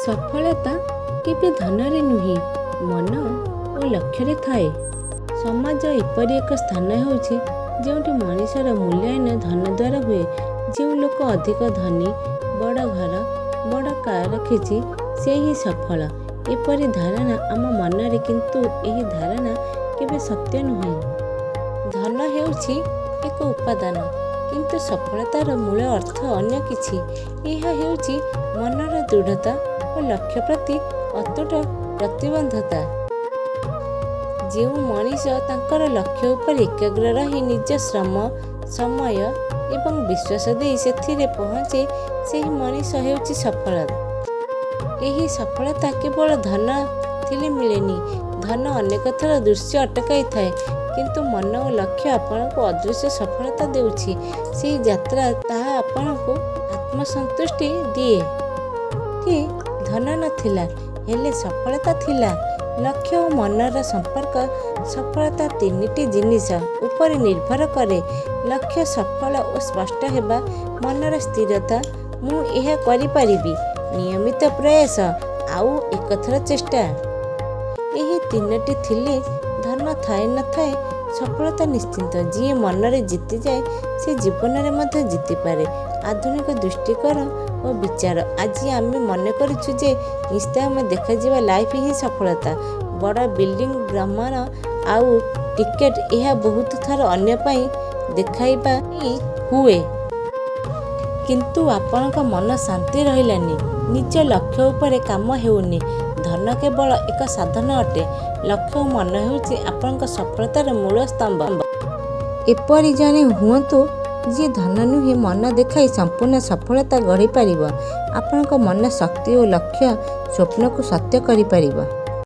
ସଫଳତା କେବେ ଧନରେ ନୁହେଁ, ମନ ଓ ଲକ୍ଷ୍ୟରେ ଥାଏ। ସମାଜ ଏପରି ଏକ ସ୍ଥାନ ହେଉଛି ଯେଉଁଠି ମଣିଷର ମୂଲ୍ୟାୟନ ଧନ ଦ୍ୱାରା ହୁଏ। ଯେଉଁ ଲୋକ ଅଧିକ ଧନୀ, ବଡ଼ ଘର, ବଡ଼ କାର ରଖିଛି, ସେ ହିଁ ସଫଳ, ଏପରି ଧାରଣା ଆମ ମନରେ। କିନ୍ତୁ ଏହି ଧାରଣା କେବେ ସତ୍ୟ ନୁହେଁ। ଧନ ହେଉଛି ଏକ ଉପାଦାନ, କିନ୍ତୁ ସଫଳତାର ମୂଳ ଅର୍ଥ ଅନ୍ୟ କିଛି। ଏହା ହେଉଛି ମନର ଦୃଢ଼ତା ଓ ଲକ୍ଷ୍ୟ ପ୍ରତି ଅତୁଟ ପ୍ରତିବଦ୍ଧତା। ଯେଉଁ ମଣିଷ ତାଙ୍କର ଲକ୍ଷ୍ୟ ଉପରେ ଏକାଗ୍ର ରହି ନିଜ ଶ୍ରମ, ସମୟ ଏବଂ ବିଶ୍ୱାସ ଦେଇ ସେଥିରେ ପହଞ୍ଚେ, ସେହି ମଣିଷ ହେଉଛି ସଫଳ। ଏହି ସଫଳତା କେବଳ ଧନ ଥିଲେ ମିଳେନି। ଧନ ଅନେକ ଥର ଦୃଶ୍ୟ ଅଟକାଇଥାଏ, କିନ୍ତୁ ମନ ଓ ଲକ୍ଷ୍ୟ ଆପଣଙ୍କୁ ଅଦୃଶ୍ୟ ସଫଳତା ଦେଉଛି। ସେହି ଯାତ୍ରା ତାହା ଆପଣଙ୍କୁ ଆତ୍ମସନ୍ତୁଷ୍ଟି ଦିଏ। କି ଧନ ନଥିଲା, ହେଲେ ସଫଳତା ଥିଲା। ଲକ୍ଷ୍ୟ ଓ ମନର ସମ୍ପର୍କ। ସଫଳତା ତିନିଟି ଜିନିଷ ଉପରେ ନିର୍ଭର କରେ। ଲକ୍ଷ୍ୟ ସଫଳ ଓ ସ୍ପଷ୍ଟ ହେବା, ମନର ସ୍ଥିରତା, ମୁଁ ଏହା କରିପାରିବି, ନିୟମିତ ପ୍ରୟାସ, ଆଉ ଏକଥର ଚେଷ୍ଟା। ଏହି ତିନୋଟି ଥିଲେ ଧନ ଥାଏ ନଥାଏ ସଫଳତା ନିଶ୍ଚିତ। ଯିଏ ମନରେ ଜିତିଯାଏ ସେ ଜୀବନରେ ମଧ୍ୟ ଜିତିପାରେ। ଆଧୁନିକ ଦୃଷ୍ଟିକୋଣ ଓ ବିଚାର। ଆଜି ଆମେ ମନେ କରୁଛୁ ଯେ ଇନଷ୍ଟାଗ୍ରାମରେ ଦେଖାଯିବା ଲାଇଫ୍ ହିଁ ସଫଳତା। ବଡ଼ ବିଲ୍ଡିଂ, ଭ୍ରମଣ ଆଉ ଟିକେଟ୍, ଏହା ବହୁତ ଥର ଅନ୍ୟ ପାଇଁ ଦେଖାଇବା ହିଁ ହୁଏ। କିନ୍ତୁ ଆପଣଙ୍କ ମନ ଶାନ୍ତି ରହିଲାନି, ନିଜ ଲକ୍ଷ୍ୟ ଉପରେ କାମ ହେଉନି। ଧନ କେବଳ ଏକ ସାଧନ ଅଟେ, ଲକ୍ଷ୍ୟ ଓ ମନ ହେଉଛି ଆପଣଙ୍କ ସଫଳତାର ମୂଳ ସ୍ତମ୍ଭ। ଏପରି ଜଣେ ହୁଅନ୍ତୁ ଯିଏ ଧନ ନୁହେଁ ମନ ଦେଖାଇ ସମ୍ପୂର୍ଣ୍ଣ ସଫଳତା ଗଢ଼ିପାରିବ। ଆପଣଙ୍କ ମନ ଶକ୍ତି ଓ ଲକ୍ଷ୍ୟ ସ୍ୱପ୍ନକୁ ସତ୍ୟ କରିପାରିବ।